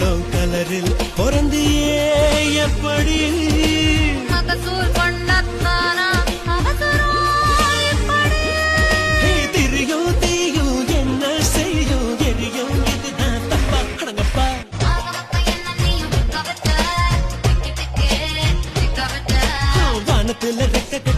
படம் கலரில் பிறந்தியே எப்படி மகசூல் பண்ணத்தானா திரியும் தீயும் என்ன செய்யும் எரியும் இதுதான் தப்பா அடங்கப்பா வானத்துல ரெக்க